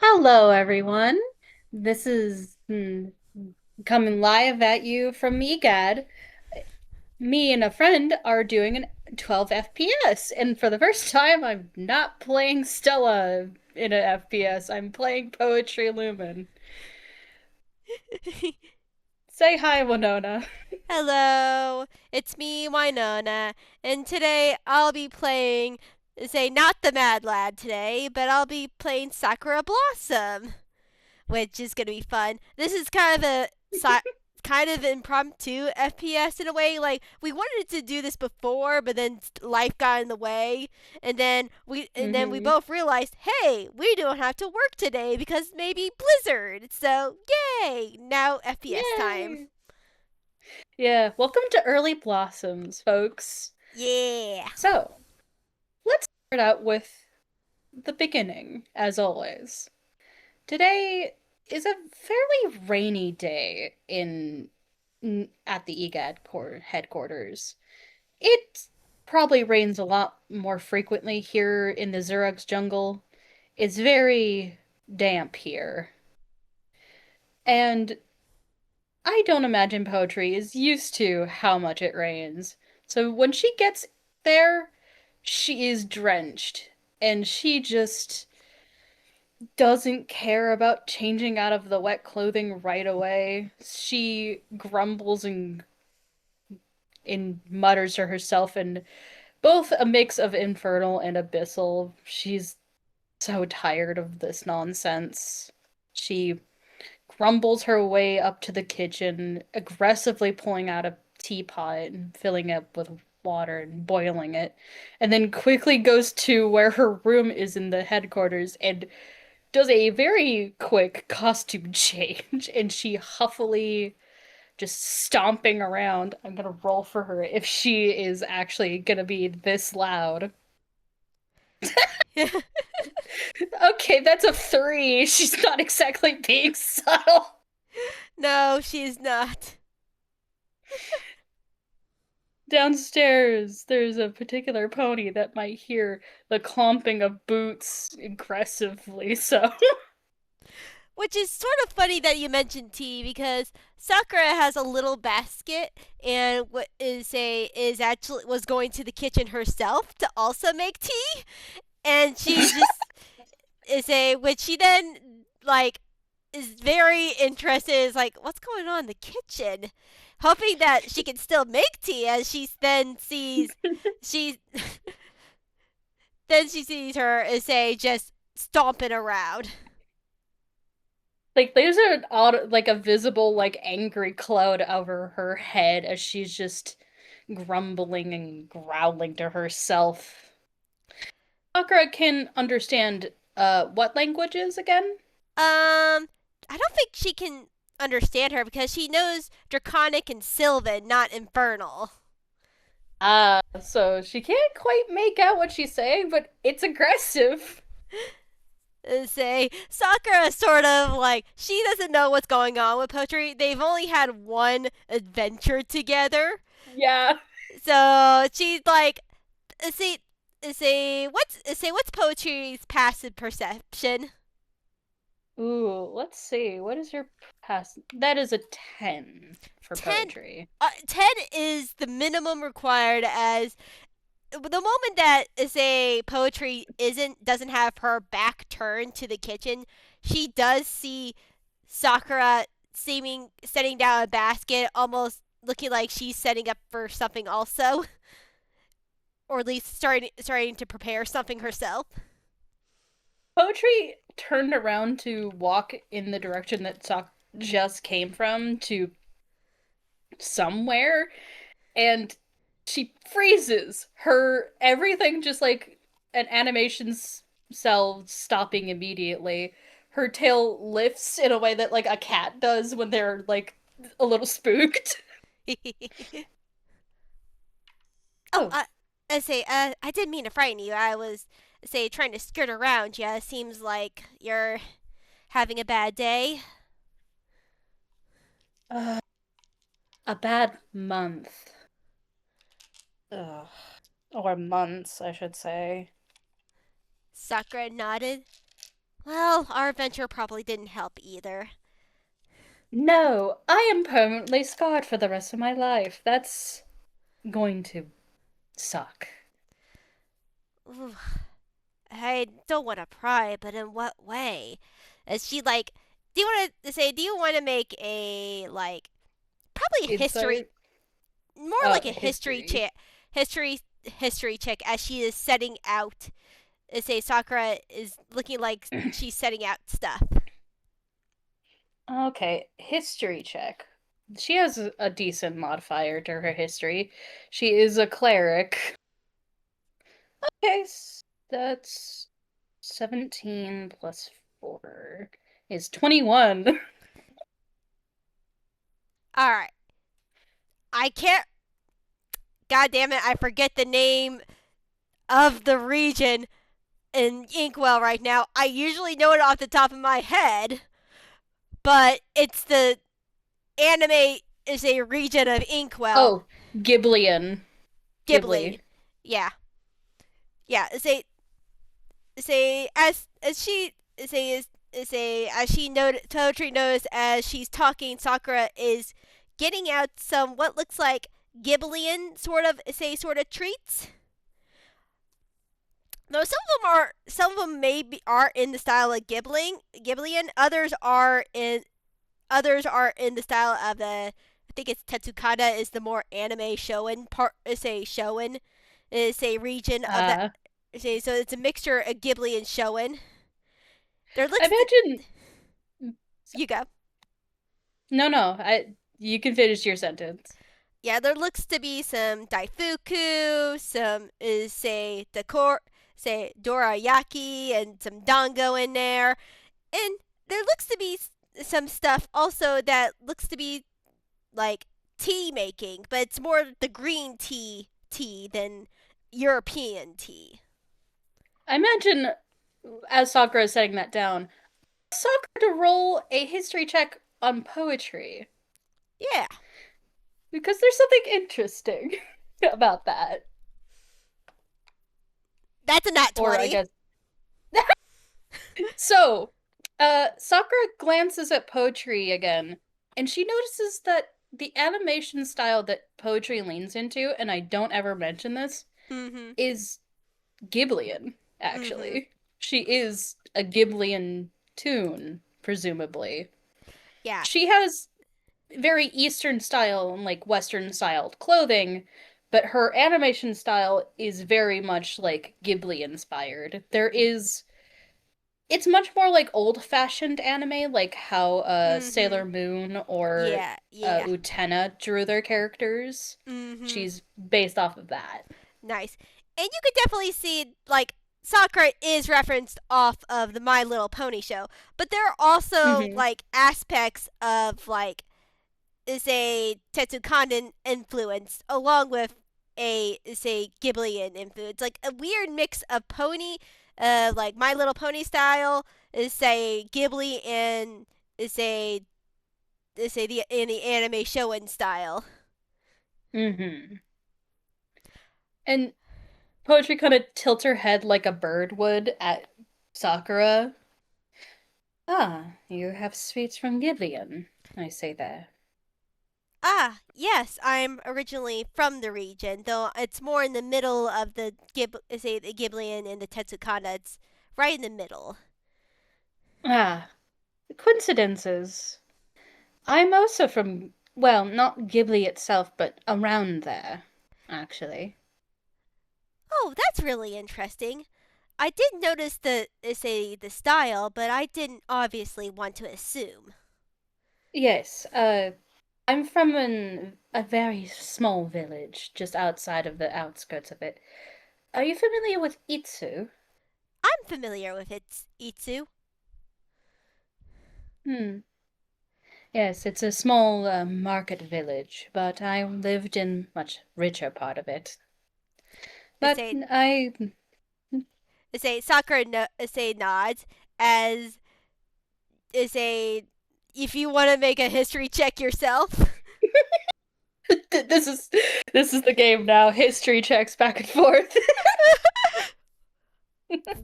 Hello, everyone. This is coming live at you from EGAD. Me and a friend are doing an 12 FPS, and for the first time, I'm not playing Stella in an FPS. I'm playing Poetry Lumen. Say hi, Winona. Hello, it's me, Winona, and today I'll be playing, say, not the Mad Lad today, but I'll be playing Sakura Blossom, which is gonna be fun. This is kind of impromptu FPS in a way. Like we wanted to do this before, but then life got in the way, and then we hmm both realized, hey, we don't have to work today because maybe Blizzard. So yay! Now FPS time. Yay! Yeah, welcome to Early Blossoms, folks. Yeah. So, let's start out with the beginning, as always. Today is a fairly rainy day at the headquarters. It probably rains a lot more frequently here in the Xerox jungle. It's very damp here. And I don't imagine poetry is used to how much it rains. So when she gets there, she is drenched and she just doesn't care about changing out of the wet clothing right away. She grumbles and mutters to herself in both a mix of infernal and abyssal. She's so tired of this nonsense. She grumbles her way up to the kitchen, aggressively pulling out a teapot and filling it with water and boiling it, and then quickly goes to where her room is in the headquarters and does a very quick costume change, and she huffily just stomping around. I'm gonna roll for her if she is actually gonna be this loud. Okay, that's a three. She's not exactly being subtle. No, she's not. Downstairs, there's a particular pony that might hear the clomping of boots aggressively, so. Which is sort of funny that you mentioned tea because Sakura has a little basket and what is actually was going to the kitchen herself to also make tea, and she just is a which she then like is very interested, is like, what's going on in the kitchen, hoping that she can still make tea as she then sees she then she sees her as say just stomping around. Like there's an odd, like a visible, like angry cloud over her head as she's just grumbling and growling to herself. Sakura can understand what languages again? I don't think she can understand her because she knows Draconic and Sylvan, not Infernal. So she can't quite make out what she's saying, but it's aggressive. Say Sakura sort of like she doesn't know what's going on with poetry. They've only had one adventure together, Yeah. so she's like, see, what's poetry's passive perception? Ooh, let's see. What is your pass? That is a 10 for 10. poetry. 10 is the minimum required, as the moment that say poetry doesn't have her back turned to the kitchen, she does see Sakura seeming setting down a basket, almost looking like she's setting up for something also, or at least starting to prepare something herself. Poetry turned around to walk in the direction that Sok just came from to somewhere, and she freezes. Her everything just like an animation's cell stopping immediately. Her tail lifts in a way that like a cat does when they're like a little spooked. Oh, Oh, I didn't mean to frighten you. I was say trying to skirt around you. It seems like you're having a bad day. uh, a bad month. Ugh. Or months, I should say. Sakura nodded. Well, our adventure probably didn't help either. No, I am permanently scarred for the rest of my life. That's going to suck. Ooh, I don't want to pry, but in what way? Is she like? Do you want to say? Do you want to make a like probably a history, Insight? more like a History. history, history check as she is setting out. Say Sakura is looking like she's setting out stuff. Okay, history check. She has a decent modifier to her history. She is a cleric. Okay, that's 17 plus 4 is 21. All right, I can't. God damn it! I forget the name of the region in Inkwell right now. I usually know it off the top of my head, but it's the anime is a region of Inkwell. Oh, Ghiblian. Ghibli. Ghibli. Yeah. Yeah. Say as she say as she Poetry knows as she's talking, Sakura is getting out some what looks like Ghiblian sort of treats. Though some of them maybe are in the style of Ghiblian, others are in the style of the I think it's Tetsukata is the more anime shonen part is a shonen is a region of that Uh, say so it's a mixture of Ghibli and shonen. There I looks to imagine. you go. No, no, you can finish your sentence. Yeah, there looks to be some daifuku, some is say decor say dorayaki and some dango in there. And there looks to be some stuff also that looks to be like tea making, but it's more the green tea than European tea. I imagine as Sakura is setting that down, Sakura to roll a history check on poetry Yeah, because there's something interesting about that. that's a nat Or I 20. guess so. Sakura glances at poetry again, and she notices that the animation style that poetry leans into, and I don't ever mention this, Mhm. is Ghiblian, Mhm. actually. She is a Ghiblian toon, presumably. Yeah. She has very Eastern style and like Western styled clothing, but her animation style is very much like Ghibli inspired. It's much more like old-fashioned anime, like how Sailor Mhm. Moon or Yeah. Yeah. Utena drew their characters. Mhm. She's based off of that. Nice. And you could definitely see like Sakura is referenced off of the My Little Pony show, but there are also Hmm. like aspects of like is a Tetsukanden influence along with a is a Ghiblian influence, like a weird mix of pony, like My Little Pony style is a Ghibli and is a the in the anime Shonen style. Hmm. And poetry kind of tilts her head like a bird would at Sakura. Ah, you have speech from Gideon, I say there. Ah, yes, I'm originally from the region, though it's more in the middle of say the Ghiblian and the Tetsukana. It's right in the middle. Ah, coincidences. I'm also from, well, not Ghibli itself, but around there, actually. Oh, that's really interesting. I did notice say the style, but I didn't obviously want to assume. Yes, I'm from a very small village just outside of the outskirts of it. Are you familiar with Itsu? I'm familiar with its Itsu. Hmm. Yes, it's a small market village, but I lived in much richer part of it. It's But a I it's a Sakura no, it's a nods as is a if you want to make a history check yourself. this is the game now. History checks back and forth.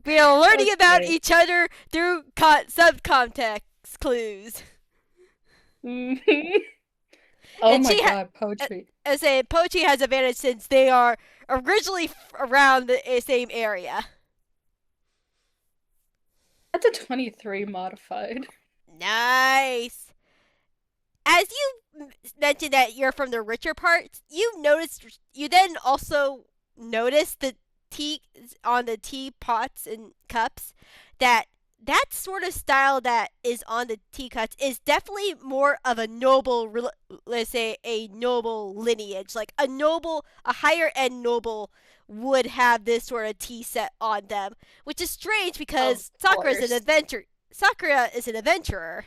We are learning about Okay. each other through subcontext clues. Mhm. Oh And my God, poetry. as a Pochi has advantage since they are originally around the same area. That's a 23 modified. Nice. As you mentioned that you're from the richer parts, you then also noticed the tea on the teapots and cups that that sort of style that is on the teacups is definitely more of a noble, let's say a noble lineage, like a higher end noble would have this sort of tea set on them, which is strange Of because course. Sakura is an adventurer,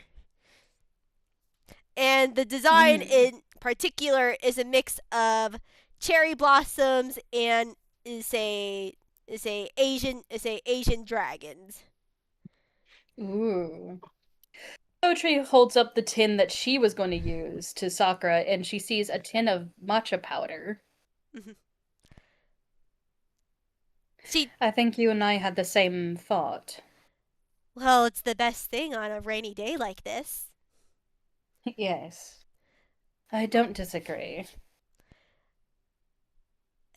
and the design Hmm. in particular is a mix of cherry blossoms and is a Asian dragons. Ooh. Poetry holds up the tin that she was going to use to Sakura, and she sees a tin of matcha powder. Mhm. She I think you and I had the same thought. Well, it's the best thing on a rainy day like this. Yes, I don't disagree.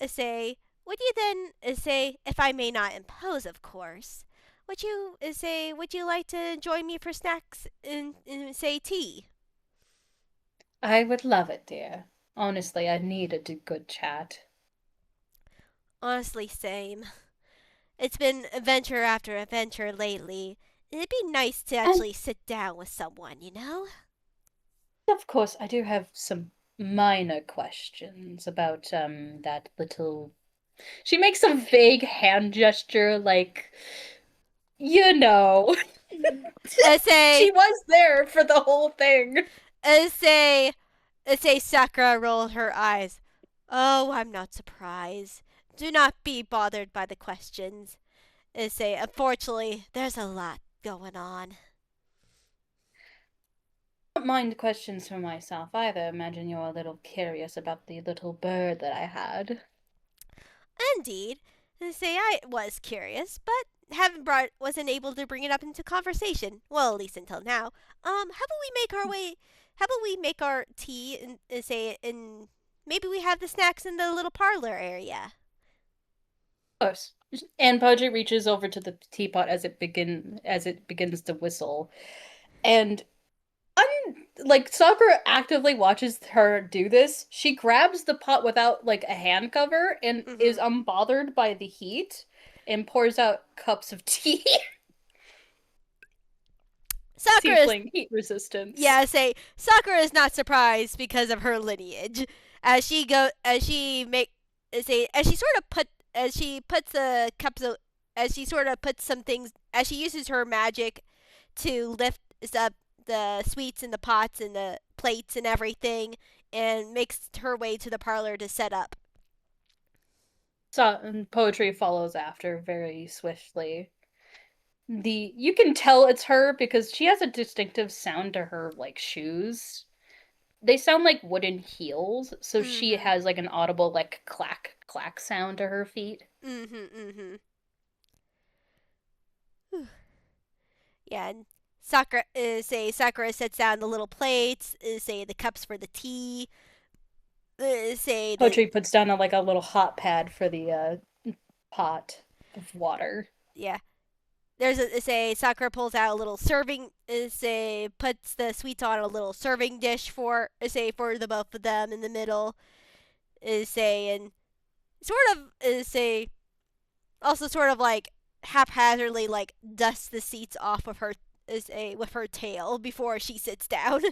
Say, would you then say, if I may not impose, of course, would you like to join me for snacks and say tea? I would love it, dear. Honestly, I need a good chat. Honestly, same. It's been adventure after adventure lately. It'd be nice to And actually sit down with someone, you know? of course, I do have some minor questions about that little. She makes a vague hand gesture like, you know. Say, She was there for the whole thing. say, say Sakura rolled her eyes. Oh, I'm not surprised. Do not be bothered by the questions. Say, unfortunately, there's a lot going on. I don't mind questions for myself either. Imagine you're a little curious about the little bird that I had. Indeed, say I was curious, but wasn't able to bring it up into conversation. Well, at least until now. How about we make our way? How about we make our tea and say and maybe we have the snacks in the little parlor area. Of course. And Podgy reaches over to the teapot as it begins to whistle. And like Sakura actively watches her do this. She grabs the pot without like a hand cover and is Mm-hmm. unbothered by the heat and pours out cups of tea. Sakura Tiefling heat resistance. Yeah, say Sakura is not surprised because of her lineage. As she make say as she sort of put as she puts the cups of as she sort of puts some things as she uses her magic to lift up the sweets and the pots and the plates and everything and makes her way to the parlor to set up. So and poetry follows after very swiftly. The you can tell it's her because she has a distinctive sound to her like shoes. They sound like wooden heels, so she Mhm. has like an audible like clack clack sound to her feet. Mhm. Mhm. Yeah, and Sakura sets down the little plates, say the cups for the tea, say the Poetry puts down like a little hot pad for the pot of water. yeah. There's a say Sakura pulls out a little serving say puts the sweets on a little serving dish for say for the both of them in the middle say and sort of say also sort of like haphazardly like dusts the seats off of her say with her tail before she sits down.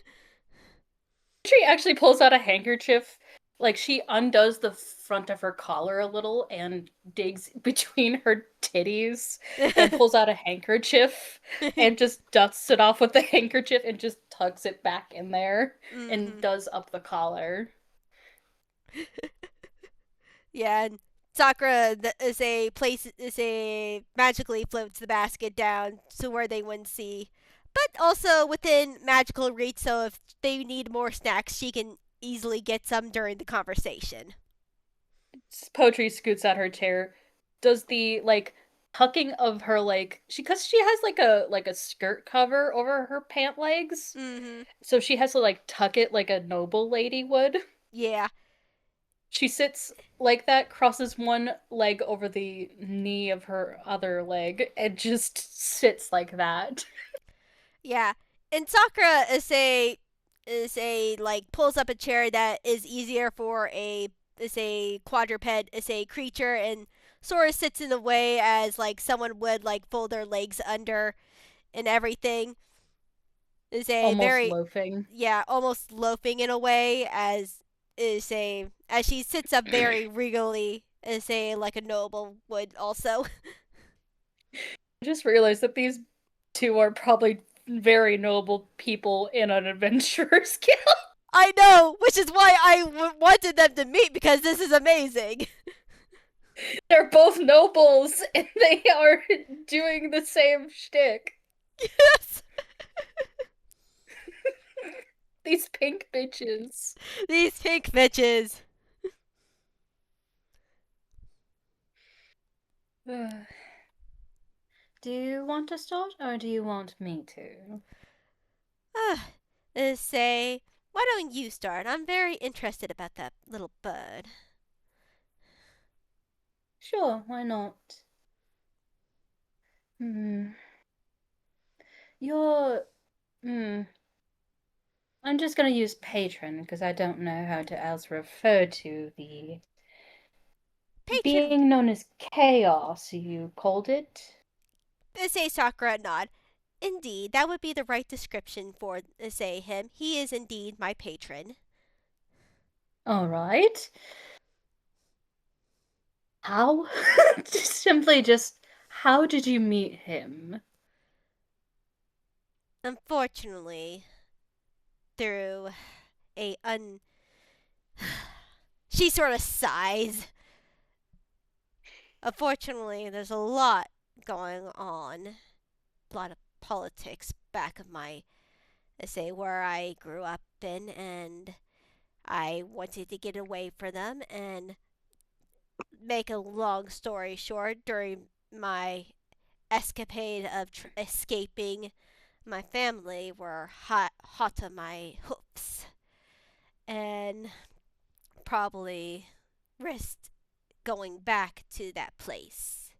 She actually pulls out a handkerchief. Like she undoes the front of her collar a little and digs between her titties and pulls out a handkerchief and just dusts it off with the handkerchief and just tugs it back in there and Mhm. does up the collar. Yeah, and Sakura is a place is a magically floats the basket down to where they wouldn't see, but also within magical reach. So if they need more snacks, she can easily get some during the conversation. Poetry scoots out her chair. Does the like tucking of her like she because she has like a skirt cover over her pant legs. Mm-hmm. So she has to like tuck it like a noble lady would. Yeah. She sits like that, crosses one leg over the knee of her other leg, and just sits like that. Yeah. And Sakura is a like pulls up a chair that is easier for a is a quadruped is a creature and sort of sits in the way as like someone would like fold their legs under and everything. Is a Almost very loafing. yeah, almost loafing in a way as she sits up very regally as a like a noble would also. I just realized that these two are probably very noble people in an adventurer's guild. I know, which is why wanted them to meet because this is amazing. They're both nobles and they are doing the same shtick. Yes. These pink bitches. These pink bitches. Do you want to start or do you want me to? Say, why don't you start? I'm very interested about that little bird. Sure, why not? Hmm. You're. Hmm. I'm just gonna use patron because I don't know how to else refer to the Patron, being known as chaos, you called it? say Sakura nod. Indeed, that would be the right description for say him. He is indeed my patron. All right. How? Simply just, how did you meet him? Unfortunately, through a un she sort of sighs. Unfortunately, there's a lot going on. A lot of politics back of my say where I grew up in and I wanted to get away from them and make a long story short during my escapade of escaping my family were hot on my hoofs and probably risked going back to that place.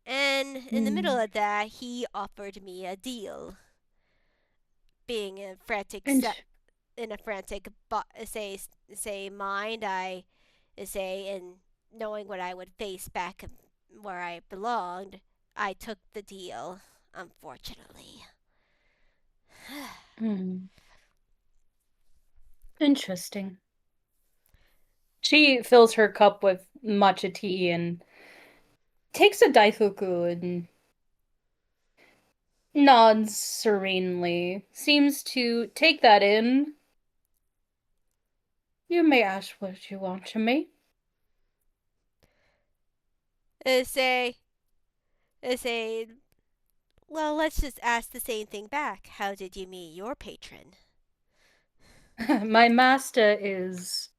And in the middle Hmm. of that, he offered me a deal. Being in And in a frantic say mind, I say and knowing what I would face back where I belonged, I took the deal. Unfortunately, hmm, interesting. She fills her cup with matcha tea and takes a daifuku and nods serenely. Seems to take that in. You may ask what you want to me. say say well, let's just ask the same thing back. How did you meet your patron? My master is.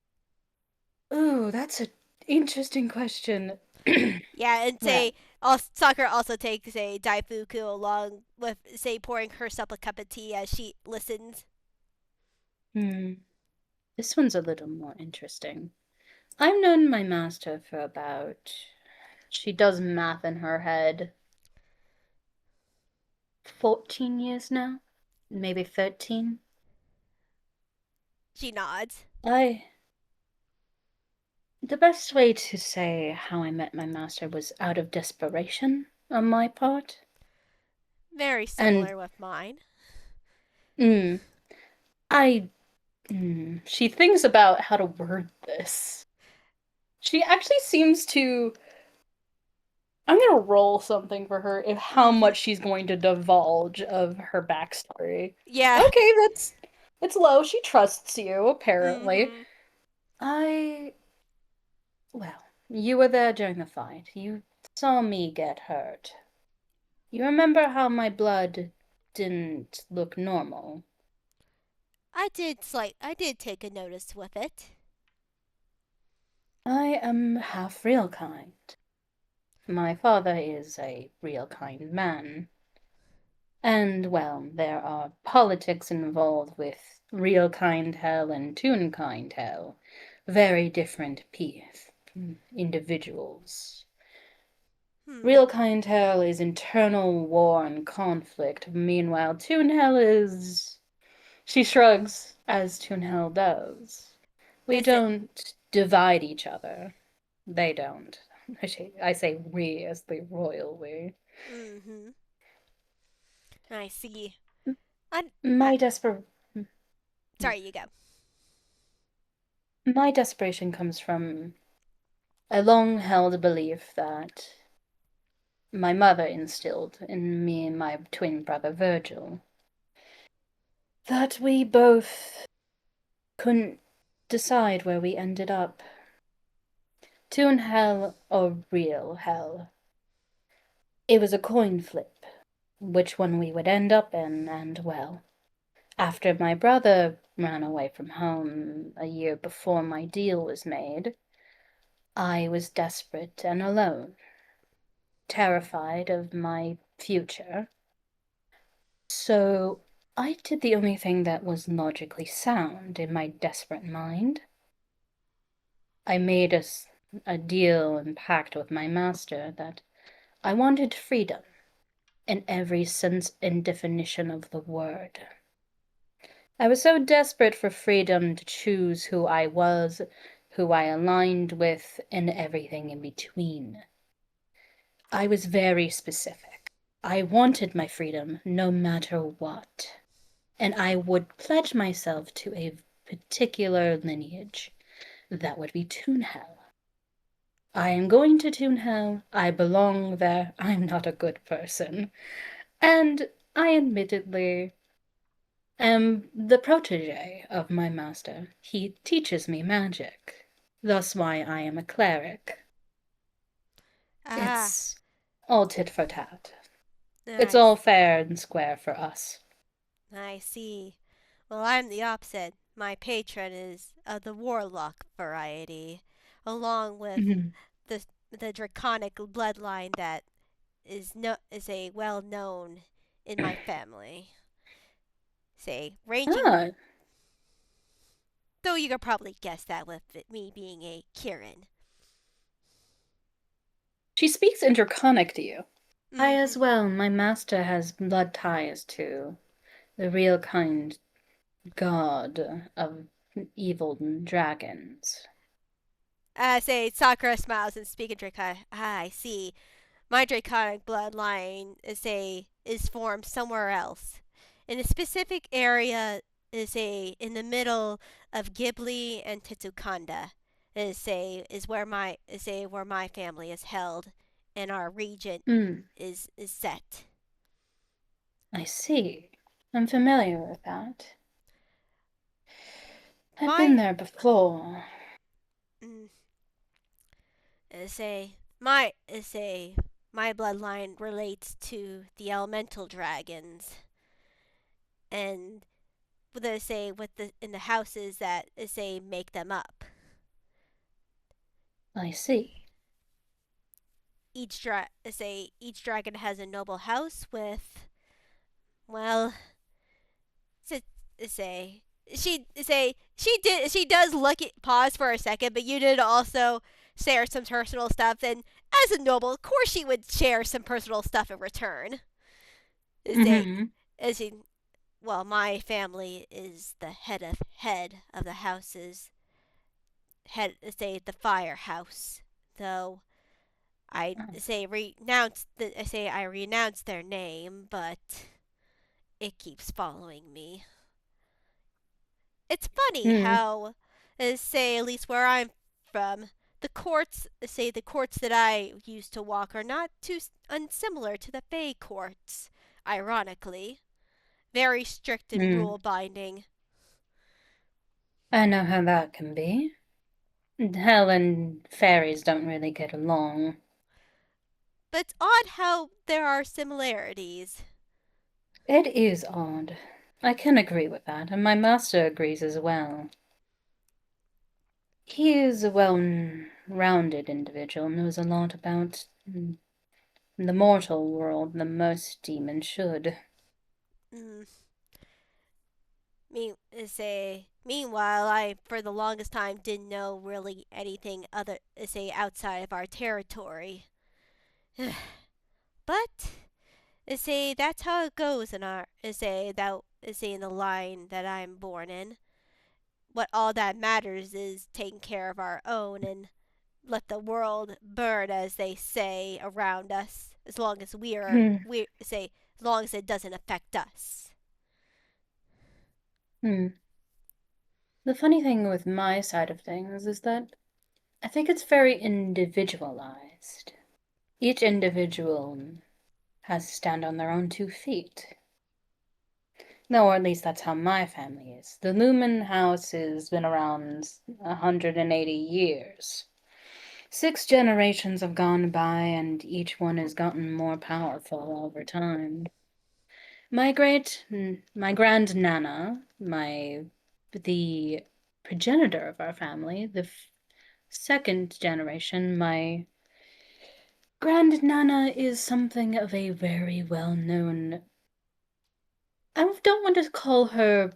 Ooh, that's an interesting question. Yeah, and Well, say Sakura also takes a daifuku along with say pouring herself a cup of tea as she listens. hmm, this one's a little more interesting. I've known my master for about. She does math in her head. 14 years now? Maybe 13? She nods. I. The best way to say how I met my master was out of desperation on my part. Very And, similar with mine. mm, I. She thinks about how to word this. She actually seems to. I'm gonna roll something for her if how Mm-hmm. much she's going to divulge of her backstory. Yeah. Okay, that's it's low. She trusts you, apparently. Mm-hmm. I well, you were there during the fight. You saw me get hurt. You remember how my blood didn't look normal? I did take a notice with it. I am half real kind. my father is a real kind man. And, well, there are politics involved with real kind hell and Toonkind hell. Very different individuals. Hmm. Real kind hell is internal war and conflict. Meanwhile, Toon hell is. She shrugs, as Toon hell does. We Is it? don't divide each other. They don't. I say we as the royal we. Mm-hmm. I see. I, I, My desper sorry, you go. my desperation comes from a long-held belief that my mother instilled in me and my twin brother Virgil, that we both couldn't decide where we ended up. Toon hell or real hell. It was a coin flip, which one we would end up in, and well, after my brother ran away from home a year before my deal was made, I was desperate and alone, terrified of my future. So I did the only thing that was logically sound in my desperate mind. I made a deal and pact with my master that I wanted freedom in every sense and definition of the word. I was so desperate for freedom to choose who I was, who I aligned with, and everything in between. I was very specific. I wanted my freedom no matter what, and I would pledge myself to a particular lineage. That would be Toonhell. I am going to Toonhell. I belong there. I'm not a good person. And I admittedly am the protege of my master. He teaches me magic. Thus why I am a cleric. Ah, It's all tit for tat. It's all nice. fair and square for us. I see. Well, I'm the opposite. My patron is of the warlock variety, along with Mhm. the the draconic bloodline that is a well known in my family. Say ranging, Ah, though you could probably guess that with me being a Kirin. she speaks in Draconic to you. I as Mm-hmm. well. My master has blood ties to the real kind god of evil dragons. Say Sakura smiles and speaking draconic. Ah, I see. My draconic bloodline is formed somewhere else, in a specific area. Is a in the middle of Ghibli and Titsukanda. Is where my family is held, and our region Hmm, is set. I see. I'm familiar with that. I've been My there before. mm, say my say my bloodline relates to the elemental dragons, and with the in the houses that say make them up. I see. Each dragon has a noble house with, well, say say she does look at pause for a second, but you did also share some personal stuff, and as a noble, of course she would share some personal stuff in return. Say Mm-hmm. as she Well, my family is the head of the houses, head say the firehouse, though I renounce their name, but it keeps following me. It's funny Mm, how, at least where I'm from, the courts that I used to walk are not too unsimilar to the Fey courts. Ironically, very strict and mm. rule binding. I know how that can be. Hell and fairies don't really get along. But it's odd how there are similarities. It is odd. I can agree with that, and my master agrees as well. He is a well-rounded individual, knows a lot about In the mortal world, the most demons should. Mm, meanwhile, I for the longest time didn't know really anything other say outside of our territory. But say that's how it goes in our say that say in the line that I'm born in. What all that matters is taking care of our own and let the world burn, as they say, around us, as long as Hmm. we say as long as it doesn't affect us. Hmm. The funny thing with my side of things is that I think it's very individualized. Each individual has to stand on their own 2 feet. No, or at least that's how my family is. The Lumen house has been around 180 years. 6 generations have gone by, and each one has gotten more powerful over time. My grand nana, the progenitor of our family, the second generation, my grand nana is something of a very well known. I don't want to call her.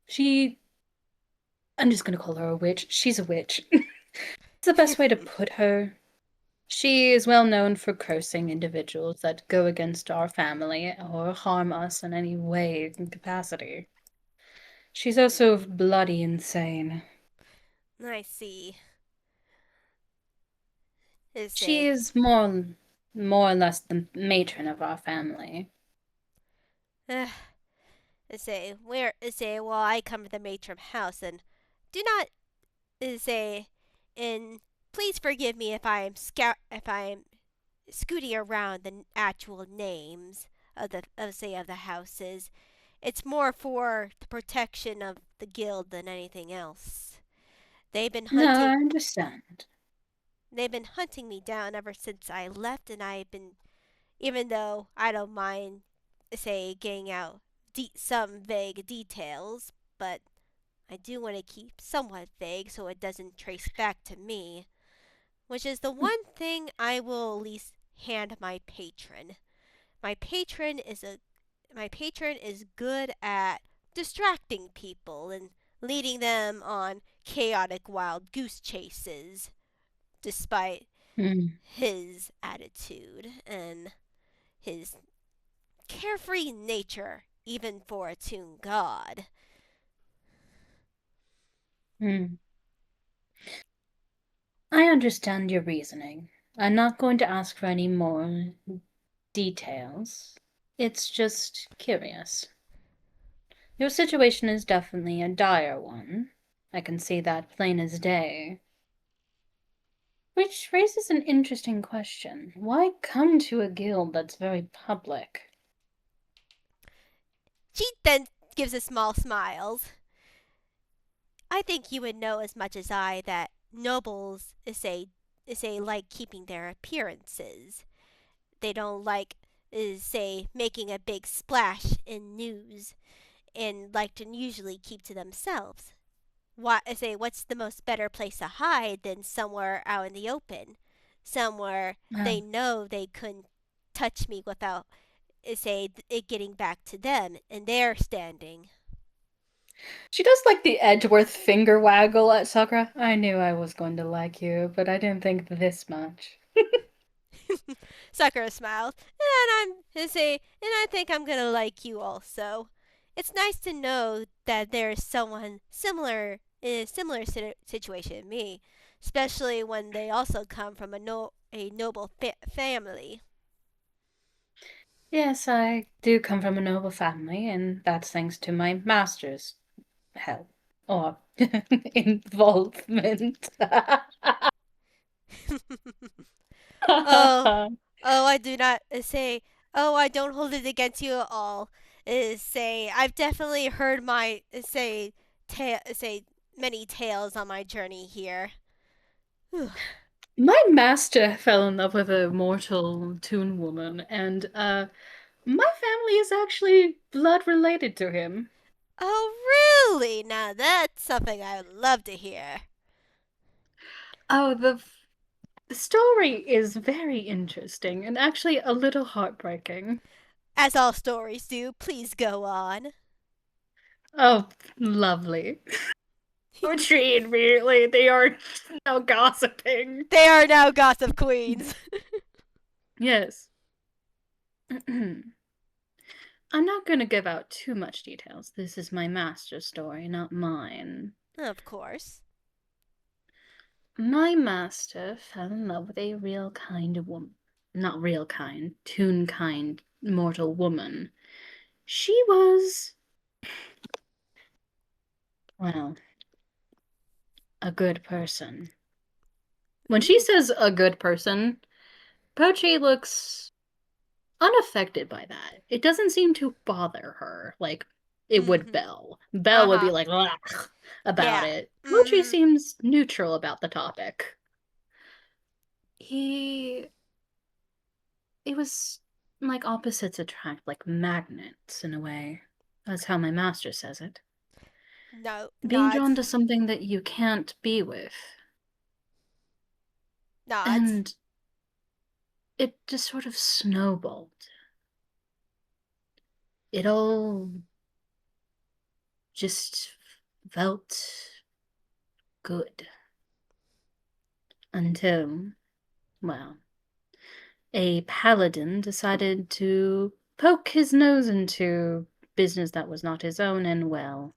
She. I'm just going to call her a witch. She's a witch. It's the best way to put her. She is well known for cursing individuals that go against our family or harm us in any way and capacity. She's also bloody insane. I see. Is She a is more or less the matron of our family. uh, say where say well I come from the matron house and do not say and please forgive me if I'm scooting around the actual names of the houses. It's more for the protection of the guild than anything else. They've been No, I hunting understand. they've been hunting me down ever since I left, and I've been even though I don't mind say getting out some vague details, but I do want to keep somewhat vague so it doesn't trace back to me, which is the one thing I will at least hand my patron. My patron is a my patron is good at distracting people and leading them on chaotic wild goose chases despite Hmm. his attitude and his carefree nature even for a toon god. Hmm. I understand your reasoning. I'm not going to ask for any more details. It's just curious. Your situation is definitely a dire one. I can see that plain as day. Which raises an interesting question. Why come to a guild that's very public? She then gives a small smiles. I think you would know as much as I that nobles is a like keeping their appearances. They don't like is say making a big splash in news and like to usually keep to themselves. What's the most better place to hide than somewhere out in the open, somewhere they Um, know they couldn't touch me without say it getting back to them and they're standing. she does like the Edgeworth finger waggle at Sakura. I knew I was going to like you, but I didn't think this much. Sakura smiles, and I think I'm gonna like you also. It's nice to know that there's someone similar in a similar situation to me, especially when they also come from a noble family. Yes, I do come from a noble family, and that's thanks to my master's help or involvement. Oh, oh, I do not oh, I don't hold it against you at all. I've definitely heard my say many tales on my journey here. My master fell in love with a mortal toon woman, and my family is actually blood related to him. Oh, really? Now that's something I would love to hear. Oh, The story is very interesting and actually a little heartbreaking. As all stories do, please go on. Oh, lovely. Poetry immediately. They are now gossiping. They are now gossip queens. Yes. I'm not going to give out too much details. This is my master's story, not mine. Of course. My master fell in love with a real kind of woman. Not real kind, Toonkind mortal woman. She was, well, a good person. When she Ooh. says a good person, Pochi looks unaffected by that. It doesn't seem to bother her like it would Mm-hmm. Belle. Belle would be Uh-huh. like, ugh, about Yeah. it. Pochi Mm-hmm. seems neutral about the topic. He it was like opposites attract, like magnets in a way. That's how my master says it. No, Being nods. drawn to something that you can't be with. Nods. And it just sort of snowballed. It all just felt good until, well, a paladin decided to poke his nose into business that was not his own, and well,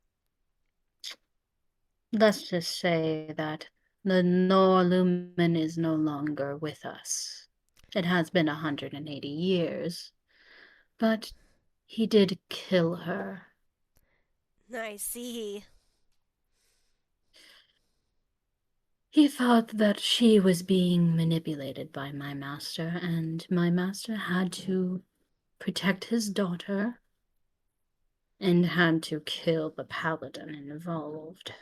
let's just say that the Norlumen is no longer with us. It has been 180 years, but he did kill her. I see. He thought that she was being manipulated by my master, and my master had to protect his daughter and had to kill the paladin involved.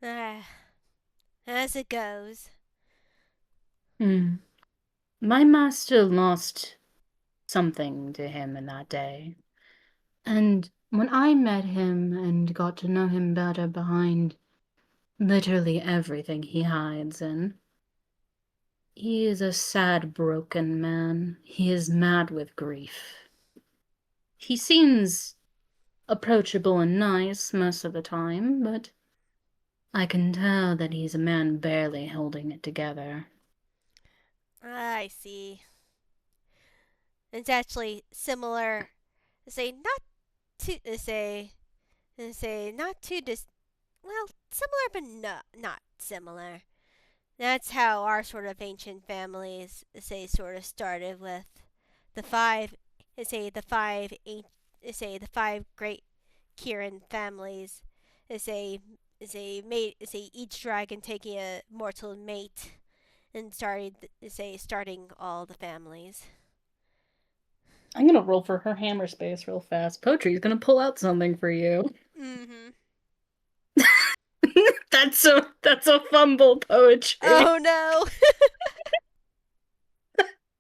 Ah, as it goes. Hmm. My master lost something to him in that day. And when I met him and got to know him better behind literally everything he hides in, he is a sad, broken man. He is mad with grief. He seems approachable and nice most of the time, but I can tell that he's a man barely holding it together. I see. It's actually similar. Say not to say not too well similar, but not similar. That's how our sort of ancient families say sort of started with the five say the five say the five great Kieran families say mate say each dragon taking a mortal mate and starting all the families. I'm gonna roll for her hammer space real fast. Poetry's gonna pull out something for you. Mm-hmm. That's a fumble, Poetry. Oh no.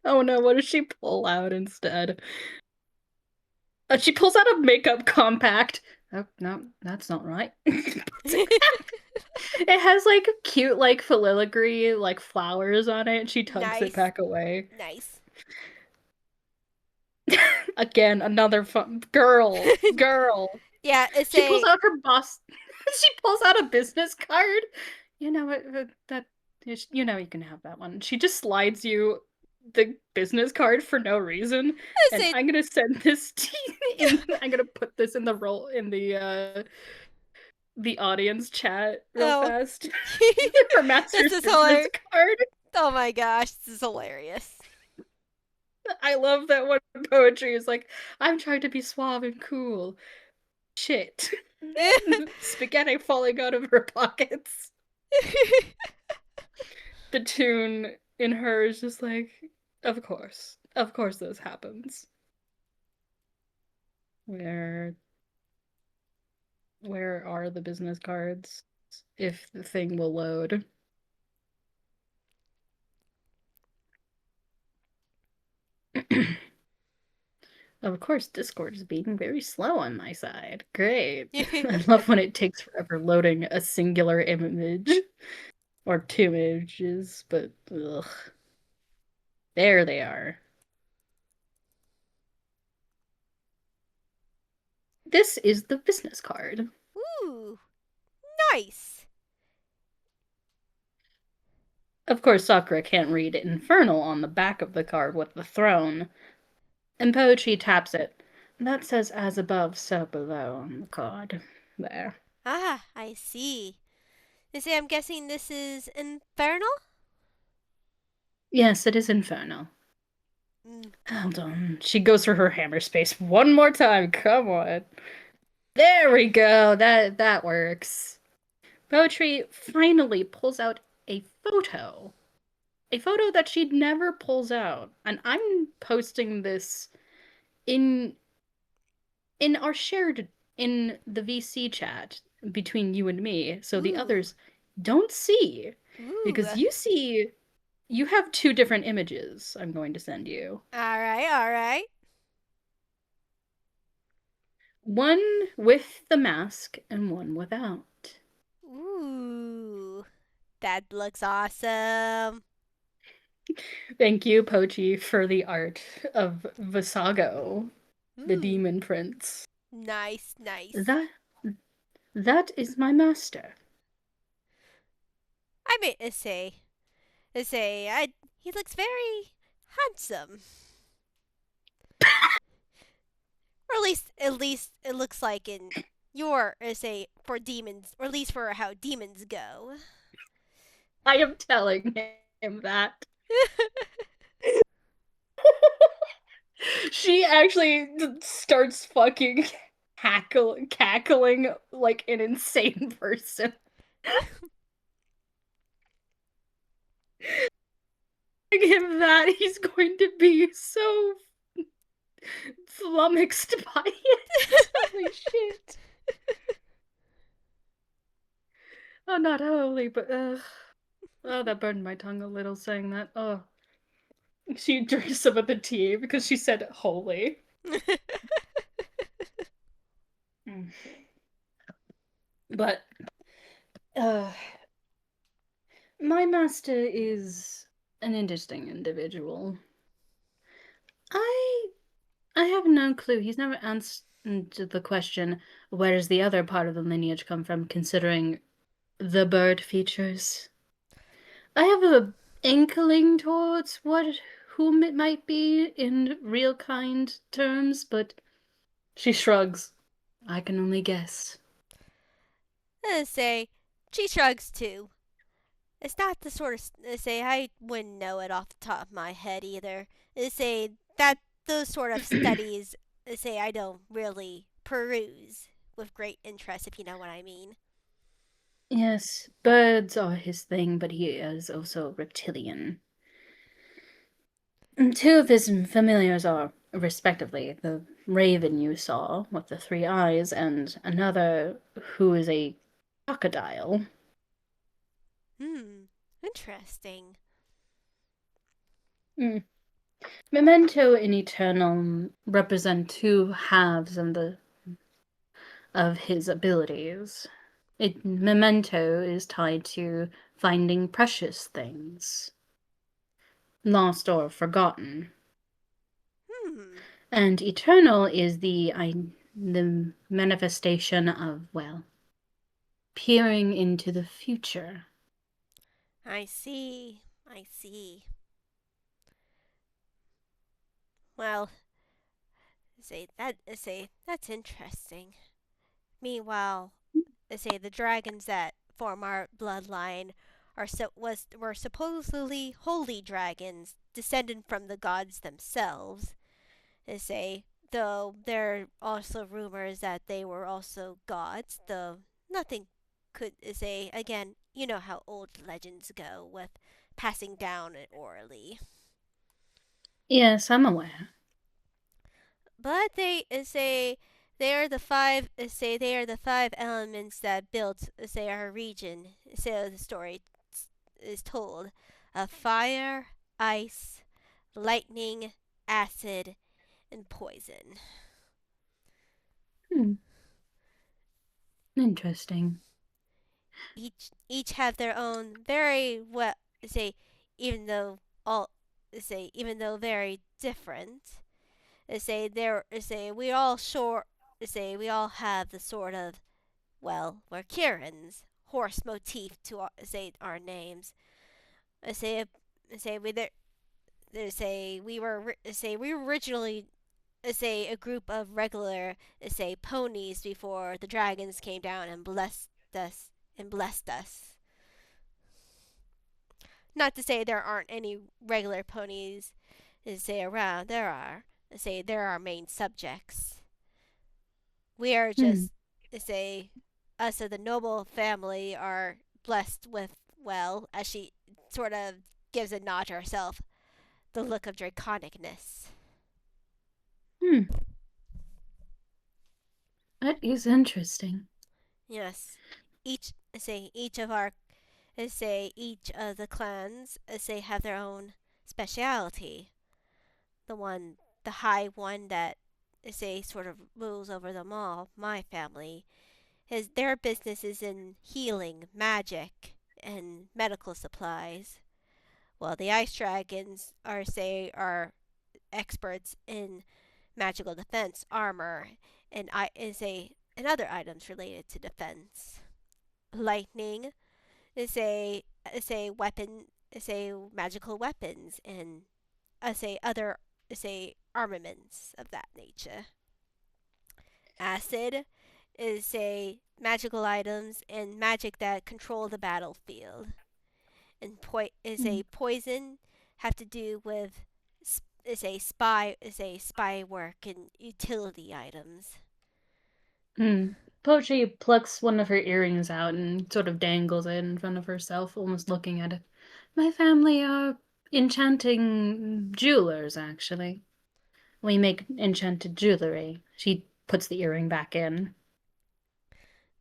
Oh no, what does she pull out instead? She pulls out a makeup compact. Oh no, that's not right. Puts it back. It has like cute like filigree like flowers on it, and she tucks it Nice. back away. Nice. Again, another fun girl. Yeah, it's She pulls a out her boss. She pulls out a business card. You know what? That you know you can have that one. She just slides you the business card for no reason, it's and a I'm gonna send this to in. I'm gonna put this in the roll in the audience chat real oh. fast. Her This master's is business hilarious. card. Oh my gosh, this is hilarious. I love that one. Poetry is like, I'm trying to be suave and cool. Shit. Spaghetti falling out of her pockets. The tune in her is just like, of course. Of course this happens. Where where are the business cards? If the thing will load. Of course, Discord is being very slow on my side. Great. I love when it takes forever loading a singular image. or two images, but ugh, there they are. This is the business card. Ooh, nice. Of course, Sakura can't read Infernal on the back of the card with the throne, and Poetry taps it. That says as above, so below on the card. There. Ah, I see. You see, I'm guessing this is Infernal? Yes, it is Infernal. Mm. Hold on. She goes for her hammer space one more time. Come on. There we go. That works. Poetry finally pulls out a photo. A photo that she never pulls out. And I'm posting this in our shared in the VC chat between you and me, so the Ooh, others don't see. ooh. Because you have two different images I'm going to send you. All right, all right. One with the mask and one without. Ooh, that looks awesome. Thank you, Pochi, for the art of Visago, the Ooh, demon prince. nice, nice. That that is my master. I may say, he looks very handsome. Or at least it looks like in your say for demons, or at least for how demons go. I am telling him that. She actually starts fucking cackling like an insane person. Him that he's going to be so flummoxed by it. Holy shit. Oh, not holy, but oh, that burned my tongue a little saying that. Oh, she drank some of the tea because she said holy. Mm. But uh, my master is an interesting individual. I I have no clue. He's never answered the question, where does the other part of the lineage come from, considering the bird features. I have a inkling towards whom it might be in real kind terms, but she shrugs. I can only guess. Say she shrugs too. It's not the sort of say I wouldn't know it off the top of my head either. Say that those sort of studies say I don't really peruse with great interest, if you know what I mean. Yes, birds are his thing, but he is also reptilian. And two of his familiars are, respectively, the raven you saw with the three eyes, and another who is a crocodile. Hmm, interesting. Mm. Memento and Eternal represent two halves of his abilities. Memento is tied to finding precious things, lost or forgotten. Hmm, And Eternal is the manifestation of, well, peering into the future. I see. I see. Well, say that's interesting. Meanwhile, say the dragons that form our bloodline were supposedly holy dragons, descended from the gods themselves. They say, though there are also rumors that they were also gods, though nothing could say again. You know how old legends go with passing down it orally. Yes, I'm aware. But they are the five elements that built say our region. So the story is told of fire, ice, lightning, acid, and poison. Hmm, interesting. each have their own very well say even though all say even though very different say they're say we all short say we all have the sort of well we're Kieran's horse motif to say our names. I say say we there say we were originally say a group of regular say ponies before the dragons came down and blessed us. Not to say there aren't any regular ponies say around. There are. Say they're our main subjects. We are Hmm. just say us of the noble family are blessed with well, as she sort of gives a nod to herself, the look of draconicness. Hmm. That is interesting. Yes. Each of our say each of the clans say have their own speciality. The one the high one that say sort of rules over them all, my family, his their business is in healing, magic, and medical supplies. While the ice dragons are experts in magical defense, armor, and I is a and other items related to defense. Lightning is a weapon is a magical weapons and say other say armaments of that nature. Acid is a magical items and magic that control the battlefield. And is Hmm. a poison have to do with is a spy work and utility items. Hmm. Poetry plucks one of her earrings out and sort of dangles it in front of herself, almost looking at it. My family are enchanting jewelers, actually. We make enchanted jewelry. She puts the earring back in.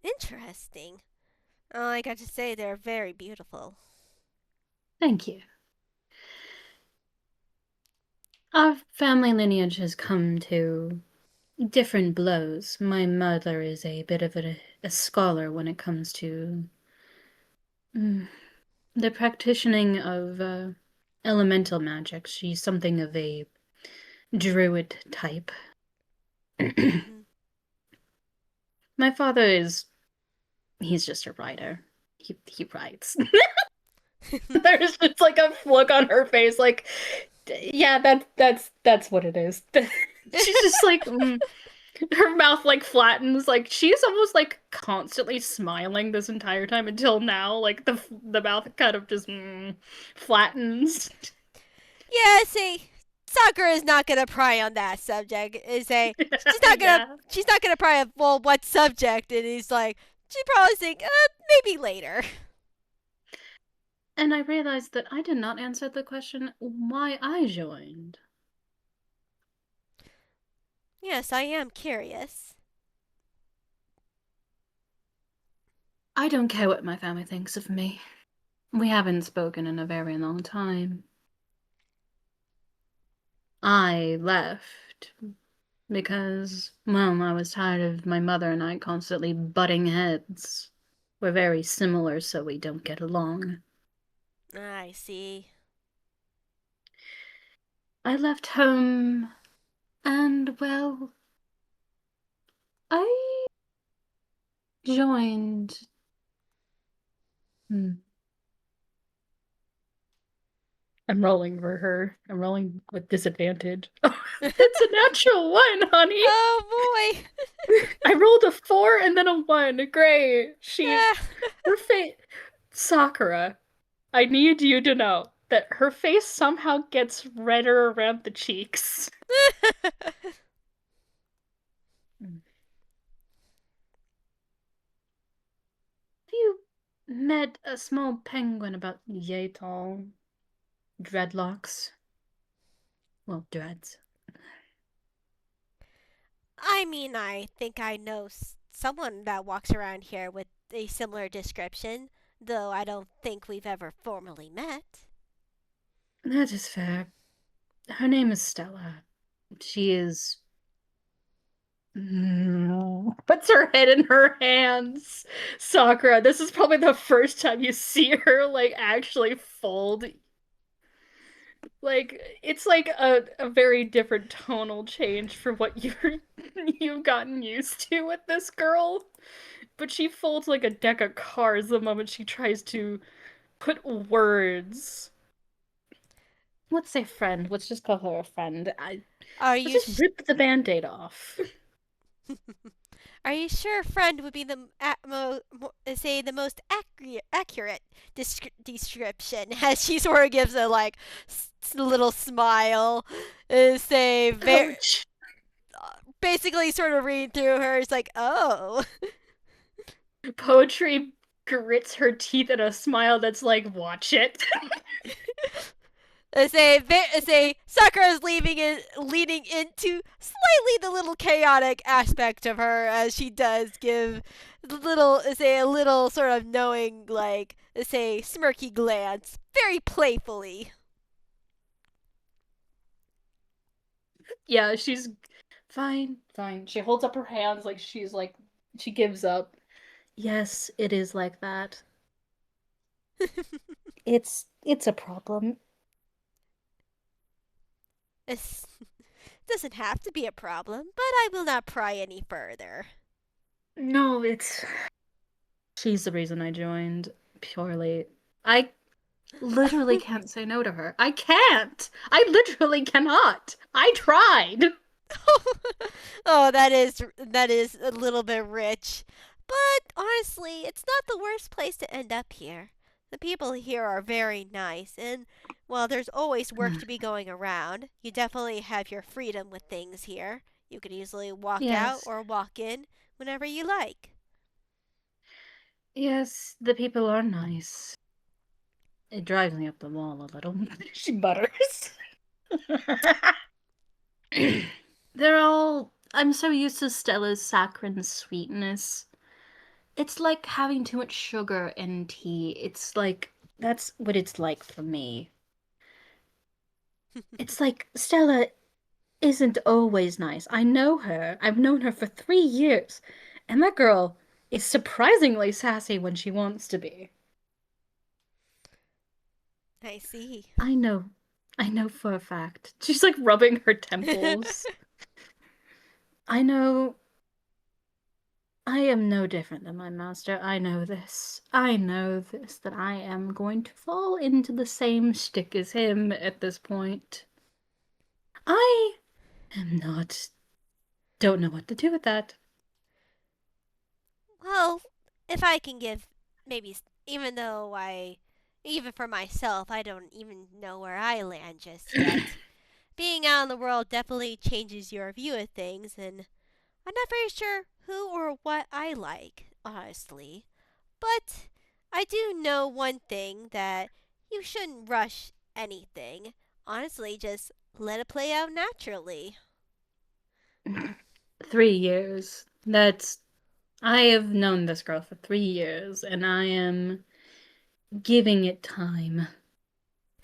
Interesting. Oh, I got to say they're very beautiful. Thank you. Our family lineage has come to different blows. My mother is a bit of a scholar when it comes to mm, the practicing of elemental magic. She's something of a druid type. Mm-hmm. My father is, he's just a writer. He writes. There's just like a look on her face, like, yeah, that's what it is. She's just like, her mouth like flattens, like she's almost like constantly smiling this entire time until now. Like the mouth kind of just flattens. Yeah, see, Sakura is not gonna pry on that subject. Is a Yeah. she's not gonna pry on well what subject, and he's like she probably think maybe later. And I realized that I did not answer the question why I joined. Yes, I am curious. I don't care what my family thinks of me. We haven't spoken in a very long time. I left because, well, I was tired of my mother and I constantly butting heads. We're very similar, so we don't get along. I see. I left home and, well, I joined. Hmm. I'm rolling for her. I'm rolling with disadvantage. That's a natural one, honey. Oh boy. I rolled a four and then a one. Great. Her face, Sakura. I need you to know that her face somehow gets redder around the cheeks. Have you met a small penguin about yay tall? Dreadlocks? Well, dreads. I mean, I think I know someone that walks around here with a similar description, though I don't think we've ever formally met. That is fair. Her name is Stella. She is Puts her head in her hands. Sakura, this is probably the first time you see her like actually fold. Like it's like a very different tonal change for what you've gotten used to with this girl. But she folds like a deck of cards the moment she tries to put words. Let's say friend. Let's just call her a friend. Are Let's you just rip the band-aid off. are you sure friend would be say the most accurate description? As she sort of gives a like little smile, say very Ouch. basically sort of reading through her. It's like, oh. Poetry grits her teeth in a smile that's like, watch it. Say Sakura's leading into slightly the little chaotic aspect of her as she does give a little sort of knowing like say smirky glance very playfully. Yeah, she's fine, fine. She holds up her hands like she's like, she gives up. Yes, it is like that. It's a problem. This doesn't have to be a problem, but I will not pry any further. No, it's she's the reason I joined purely. I literally can't say no to her. I can't. I literally cannot. I tried. Oh, that is a little bit rich. But honestly, it's not the worst place to end up here. The people here are very nice, and while there's always work to be going around, you definitely have your freedom with things here. You can easily walk out Yes. or walk in whenever you like. Yes, the people are nice. It drives me up the wall a little. She butters. They're all. I'm so used to Stella's saccharine sweetness. It's like having too much sugar in tea. It's like. That's what it's like for me. It's like Stella isn't always nice. I know her. I've known her for 3 years. And that girl is surprisingly sassy when she wants to be. I see. I know. I know for a fact. She's like rubbing her temples. I know. I am no different than my master. I know this. I know this, that I am going to fall into the same stick as him at this point. I am not. Don't know what to do with that. Well, if I can give maybe even though even for myself, I don't even know where I land just yet. Being out in the world definitely changes your view of things, and I'm not very sure who or what I like, honestly. But I do know one thing that you shouldn't rush anything. Honestly, just let it play out naturally. 3 years. That's. I have known this girl for 3 years, and I am giving it time.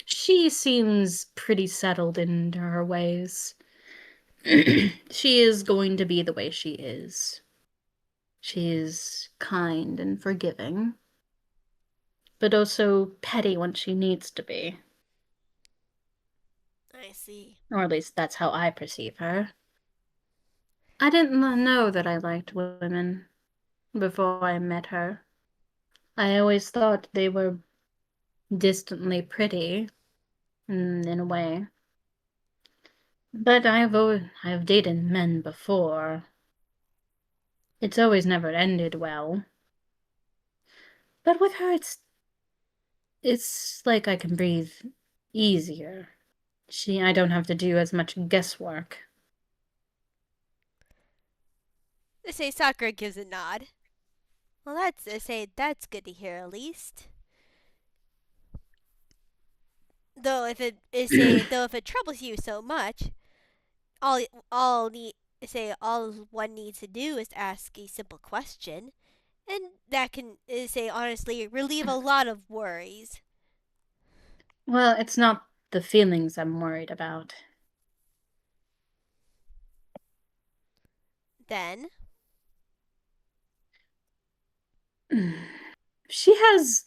She seems pretty settled into her ways. She is going to be the way she is. She is kind and forgiving, but also petty when she needs to be. I see. Or at least that's how I perceive her. I didn't know that I liked women before I met her. I always thought they were distantly pretty, in a way. But I've dated men before. It's always never ended well. But with her, it's like I can breathe easier. I don't have to do as much guesswork. They say Sakura gives a nod. Well, that's good to hear at least. Though if it troubles you so much, all all need all one needs to do is ask a simple question, and that can say honestly relieve a lot of worries. Well, it's not the feelings I'm worried about. Then. She has.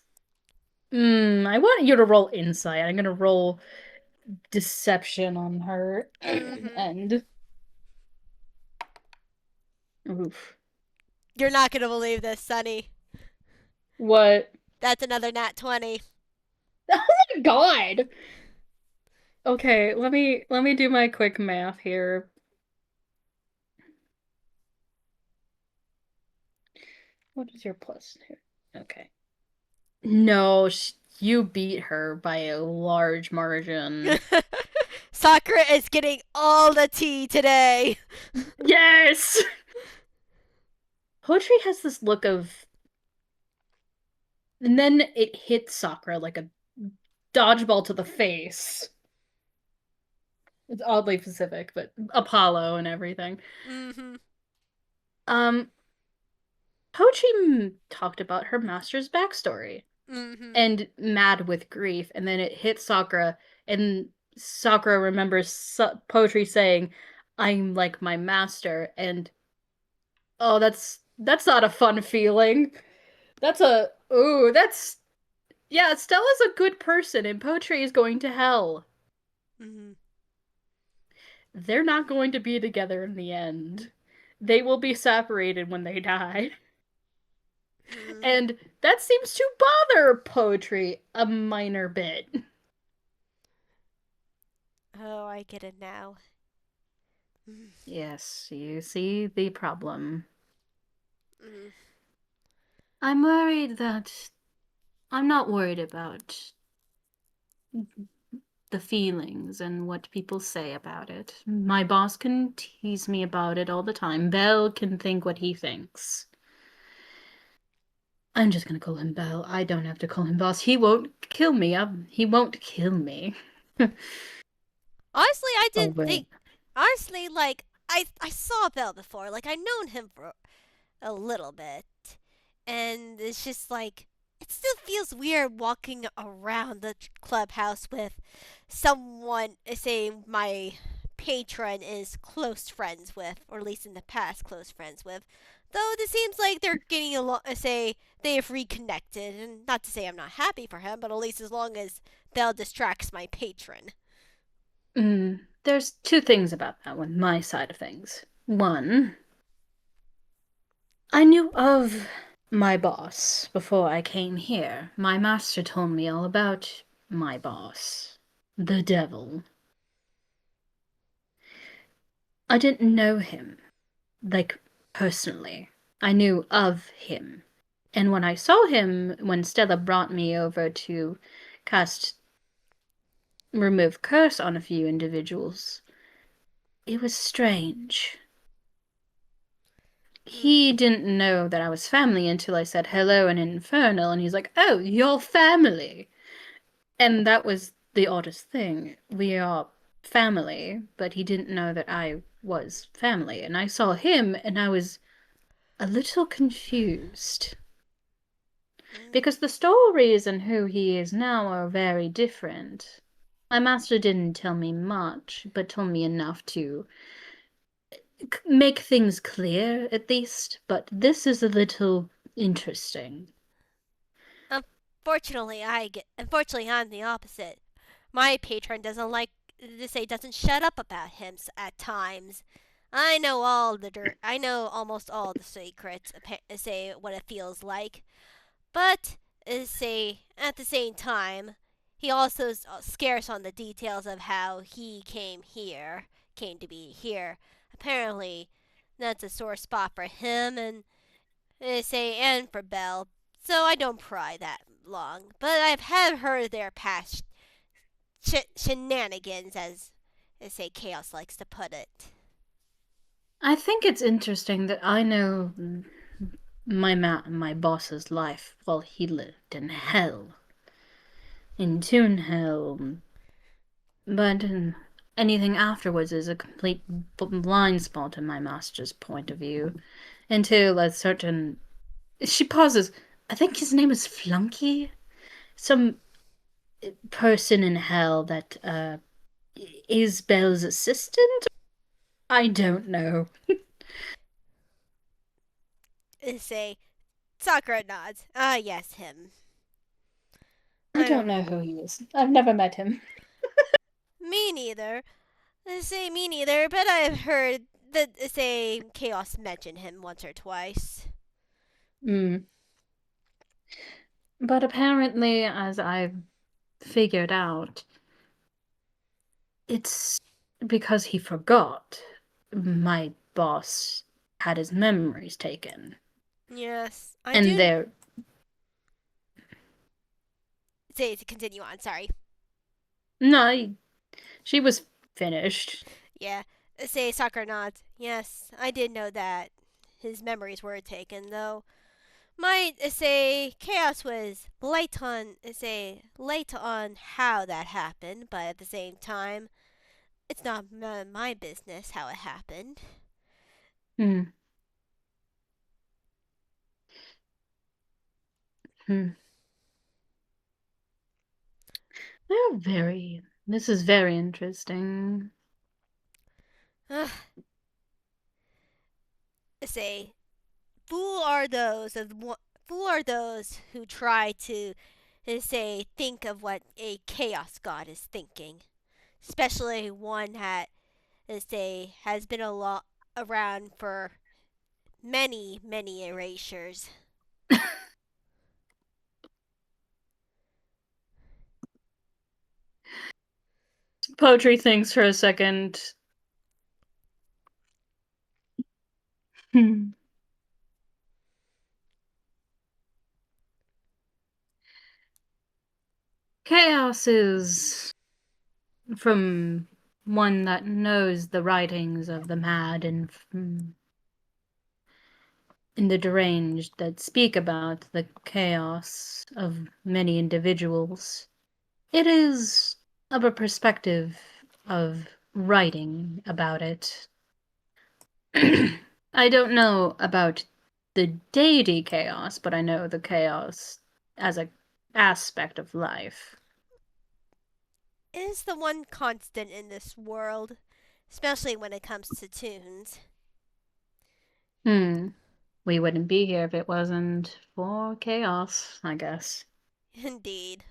I want you to roll insight. I'm gonna roll deception on her. Mm-hmm. And oof. You're not gonna believe this, Sonny. What? That's another nat 20. Oh my God. Okay, let me do my quick math here. What is your plus here? Okay. No, you beat her by a large margin. Sakura is getting all the tea today. Yes! Poetry has this look of, and then it hits Sakura like a dodgeball to the face. It's oddly specific, but Apollo and everything. Mm-hmm. Um, Poetry talked about her master's backstory Mm-hmm. and mad with grief, and then it hits Sakura, and Sakura remembers Poetry saying, "I'm like my master," and oh, that's not a fun feeling. That's a ooh, that's yeah, Stella's a good person, and Poetry is going to hell. Mm-hmm. They're not going to be together in the end. They will be separated when they die. Mm-hmm. And that seems to bother Poetry a minor bit. Oh, I get it now. Mm-hmm. Yes, you see the problem. Mm-hmm. I'm worried that I'm not worried about the feelings and what people say about it. My boss can tease me about it all the time. Bell can think what he thinks. I'm just gonna call him Bell. I don't have to call him boss. He won't kill me. He won't kill me. Honestly, I Oh, didn't wait. think. Honestly, like I saw Bell before. Like I known him for a little bit, and it's just like it still feels weird walking around the clubhouse with someone, say my patron is close friends with, or at least in the past close friends with. Though it seems like they're getting along, say they have reconnected, and not to say I'm not happy for him, but at least as long as Belle distracts my patron. There's two things about that one, my side of things. One, I knew of my boss before I came here. My master told me all about my boss, the devil. I didn't know him, like, personally. I knew of him. And when I saw him, when Stella brought me over to cast Remove Curse on a few individuals, it was strange. Mm, He didn't know that I was family until I said hello in Infernal, and he's like, "Oh, you're family." And that was the oddest thing. We are family, but he didn't know that I was family. And I saw him, and I was a little confused. mm. Because the stories and who he is now are very different. My master didn't tell me much, but told me enough to make things clear, at least. But this is a little interesting. Unfortunately, I'm the opposite. My patron doesn't like to say doesn't shut up about him at times. I know all the dirt. I know almost all the secrets. Say what it feels like, but say at the same time, he also is scarce on the details of how he came to be here. Apparently, that's a sore spot for him, and say and for Belle. So I don't pry that long, but have heard their past shenanigans, as say Chaos likes to put it. I think it's interesting that I know my boss's life while he lived in hell, in Toon Hell, but anything afterwards is a complete blind spot in my master's point of view. Until a certain she pauses. I think his name is Flunky. Some person in hell that is Belle's assistant. I don't know. say Sakura nods. Ah, yes, him. I I don't don't. know who he is. I've never met him. Me neither. Say me neither, but I've heard that say Chaos mention him once or twice. Mm. But apparently, as I've figured out, it's because he forgot. My boss had his memories taken. Yes, I And do. they're Say to continue on. Sorry. no, she was finished. Yeah. Say Sakura nods. Yes, I did know that. His memories were taken, though. My say chaos was late on how that happened, but at the same time, it's not my business how it happened. Hmm. Hmm. They're very. This is very interesting. Ugh, say fool are those of fool are those who try to say think of what a chaos god is thinking, especially one that say has been around for many erasures. Poetry thinks for a second. Hmm. Chaos is from one that knows the writings of the mad and the deranged that speak about the chaos of many individuals. It is of a perspective of writing about it. I don't know about the deity chaos, but I know the chaos as a aspect of life. It is the one constant in this world, especially when it comes to tunes. Hmm. We wouldn't be here if it wasn't for chaos, I guess. Indeed.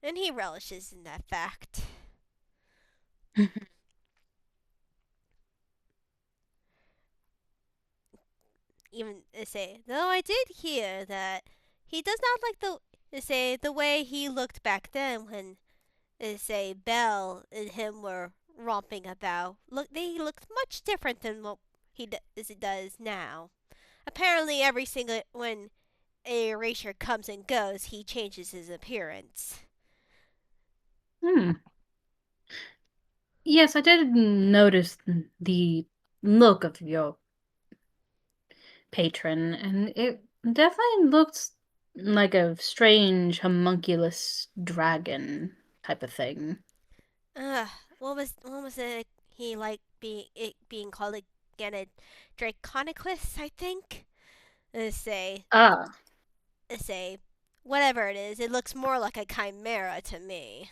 And he relishes in that fact. Even say, though I did hear that he does not like the way he looked back then when say Belle and him were romping about. Look, they looked much different than what as it does now. Apparently, every single when a erasure comes and goes, he changes his appearance. Hmm. Yes, I did notice the look of your patron, and it definitely looks like a strange homunculus dragon type of thing. Ugh, what was it? He like being called again a Draconicus, I think. Say Ah, say whatever it is, it looks more like a chimera to me.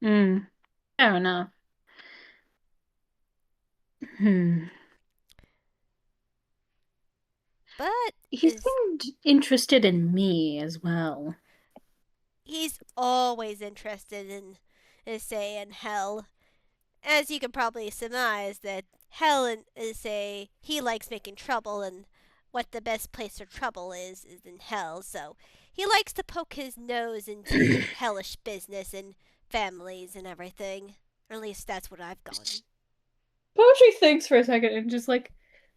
hmm, fair enough. Hmm. But He is seemed interested in me as well. he's always interested in say in hell. As you can probably surmise that hell is a he likes making trouble, and what the best place for trouble is in hell. So he likes to poke his nose into hellish business and families and everything. Or at least that's what I've gotten. Poetry thinks for a second and just like,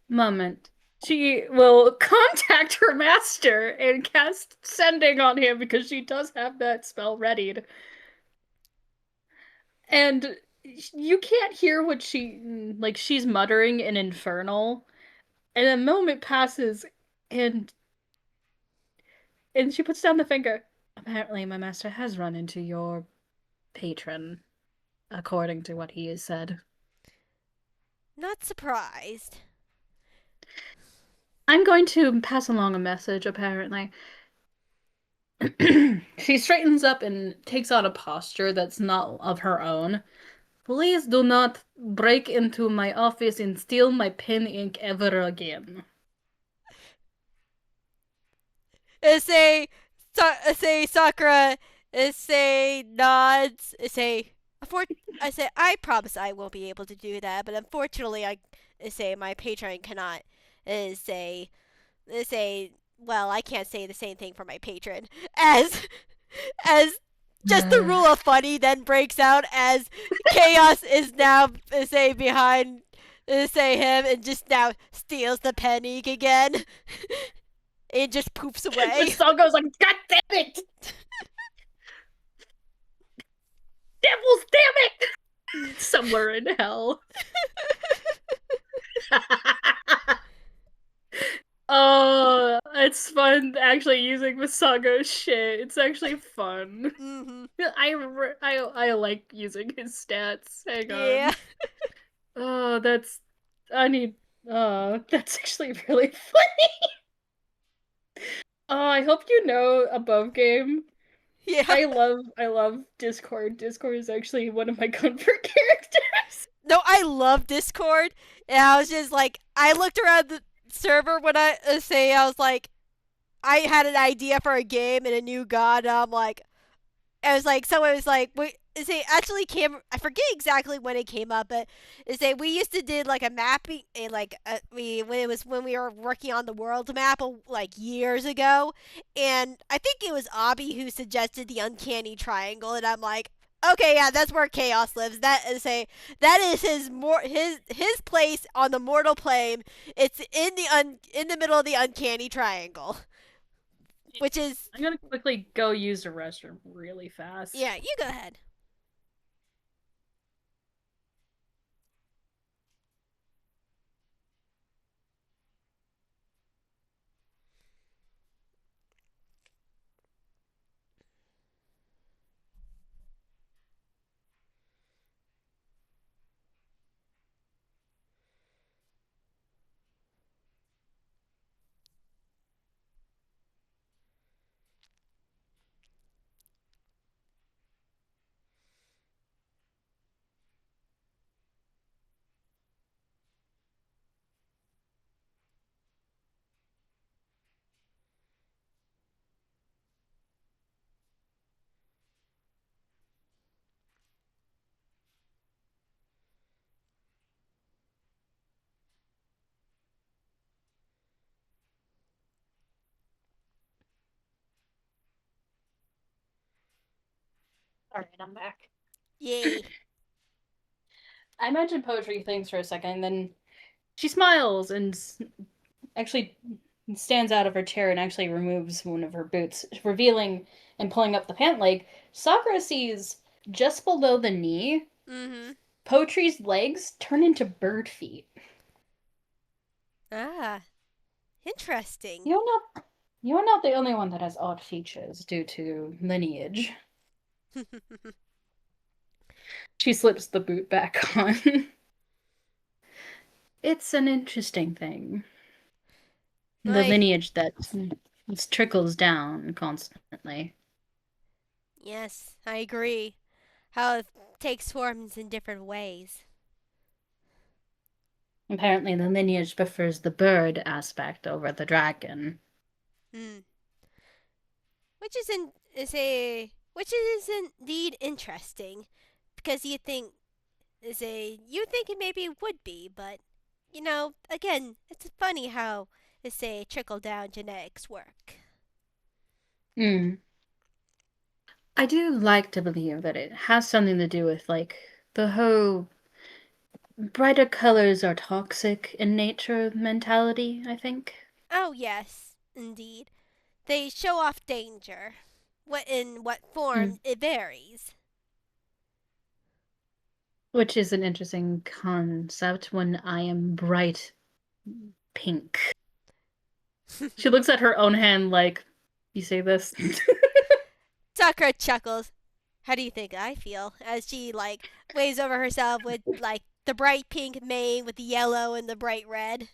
moment. She will contact her master and cast sending on him because she does have that spell readied. And you can't hear what she's muttering in infernal. And a moment passes and she puts down the finger. Apparently my master has run into your patron, according to what he has said. Not surprised. I'm going to pass along a message, apparently. She straightens up and takes on a posture that's not of her own. Please do not break into my office and steal my pen ink ever again. say, say Sakura, say nods, say, I say, I promise I won't be able to do that, but unfortunately, I say my patron cannot. Say, say, well, I can't say the same thing for my patron. As, as just the rule of funny then breaks out as chaos is now say behind say him and just now steals the penny again and just poofs away. Masago's like, God damn it! Devils, damn it! Somewhere in hell. Oh, it's fun actually using Masago's shit. It's actually fun. Mm-hmm. I like using his stats. Hang Yeah. on. Oh, I need that's actually really funny. Oh, I hope you know above game. Yeah. I love Discord. Discord is actually one of my comfort characters. No, I love Discord, and I was just like, I looked around the server when I say I was like, I had an idea for a game and a new god, and I'm like, it was like someone was like, "Wait, is it actually came?" I forget exactly when it came up, but is that we used to did like a mapping, and like we when it was when we were working on the world map like years ago, and I think it was Abby who suggested the uncanny triangle, and I'm like, okay, yeah, that's where chaos lives. That is his place on the mortal plane. It's in the middle of the uncanny triangle, which is I'm gonna quickly go use the restroom really fast. yeah. You go ahead. All right, I'm back. Yay. I mentioned poetry things for a second, then she smiles and actually stands out of her chair and actually removes one of her boots, revealing and pulling up the pant leg. Sakura sees just below the knee, Mm-hmm. Poetry's legs turn into bird feet. Ah, interesting. You're not you're not the only one that has odd features due to lineage. She slips the boot back on. It's an interesting thing. The I lineage that trickles down constantly. yes, I agree. How it takes forms in different ways. Apparently, the lineage prefers the bird aspect over the dragon. Hmm. Which which is indeed interesting because you think it maybe would be, but again, it's funny how trickle down genetics work. Mm. I do like to believe that it has something to do with, like, the whole brighter colors are toxic in nature mentality, I think. Oh yes, indeed. They show off danger. What in what Mm. form it varies. Which is an interesting concept when I am bright pink. She looks at her own hand like, you say this? Sakura chuckles. How do you think I feel? As she like waves over herself with like the bright pink mane with the yellow and the bright red.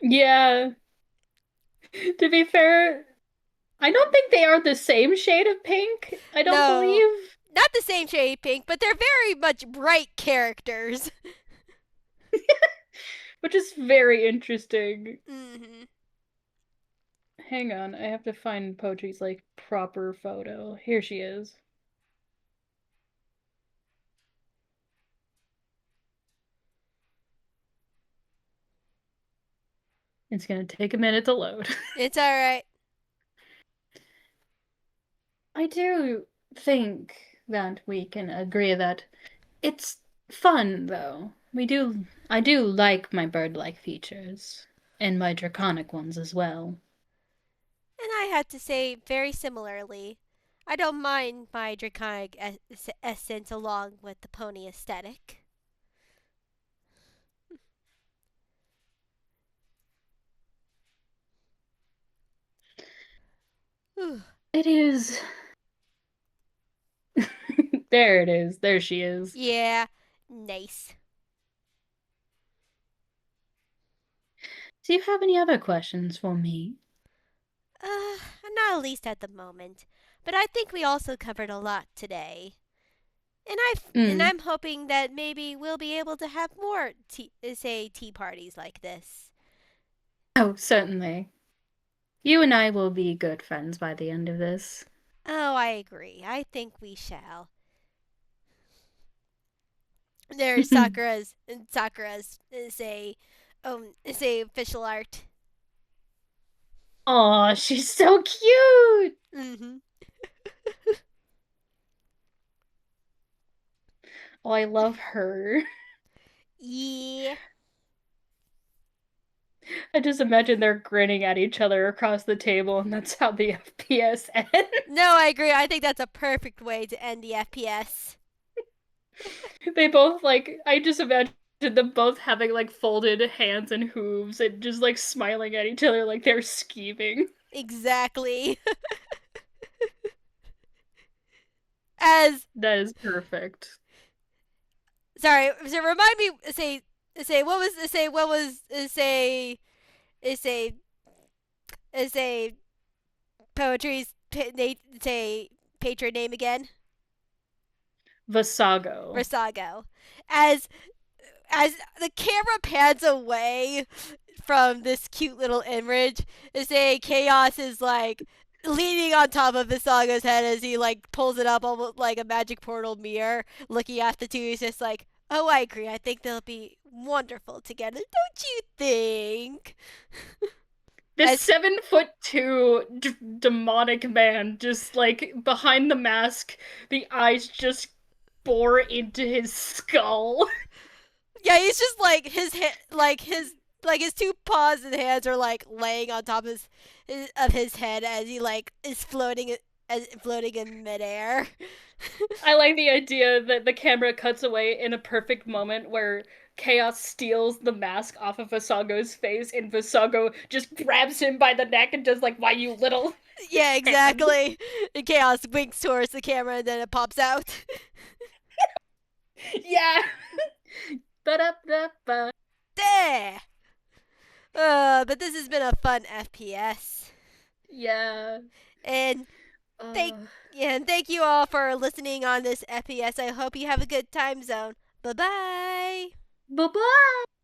Yeah. To be fair, I don't think they are the same shade of pink. I don't No, believe. not the same shade pink, but they're very much bright characters. Which is very interesting. Mm-hmm. hang on. I have to find Poetry's like proper photo. Here she is. It's gonna take a minute to load. It's all right. I do think that we can agree that it's fun, though. I do like my bird-like features, and my draconic ones as well. And I had to say very similarly. I don't mind my draconic essence along with the pony aesthetic. Whew. It is. There it is. There she is. Yeah, nice. Do you have any other questions for me? Not at least at the moment. But I think we also covered a lot today. And Mm. I'm hoping that maybe we'll be able to have more tea parties like this. Oh, certainly. You and I will be good friends by the end of this. Oh, I agree. I think we shall. There's Sakura's is a official art. Oh, she's so cute. Mm-hmm. Oh, I love her. Yeah. I just imagine they're grinning at each other across the table, and that's how the FPS ends. No, I agree. I think that's a perfect way to end the FPS. They both like I just imagine them both having like folded hands and hooves and just like smiling at each other like they're scheming. Exactly. As That is perfect. sorry, so remind me say what was say say poetry's say patron name again? Vasago. Versago. As as the camera pans away from this cute little image, say Chaos is like leaning on top of Visaga's head as he like pulls it up almost like a magic portal mirror, looking at the two. He's just like, "Oh, I agree. I think they'll be wonderful together. Don't you think?" This As 7'2" demonic man just like behind the mask, the eyes just bore into his skull. yeah, he's just like like his two paws and hands are like laying on top of his head as he like is floating in midair. I like the idea that the camera cuts away in a perfect moment where Chaos steals the mask off of Visago's face, and Visago just grabs him by the neck and does like, "Why you little Yeah, hand?" exactly. And Chaos winks towards the camera and then it pops out. Yeah. Ba-da-ba-ba. There. But this has been a fun FPS. Yeah. And thank Uh, yeah, and thank you all for listening on this FPS. I hope you have a good time zone. Bye bye. bye-bye.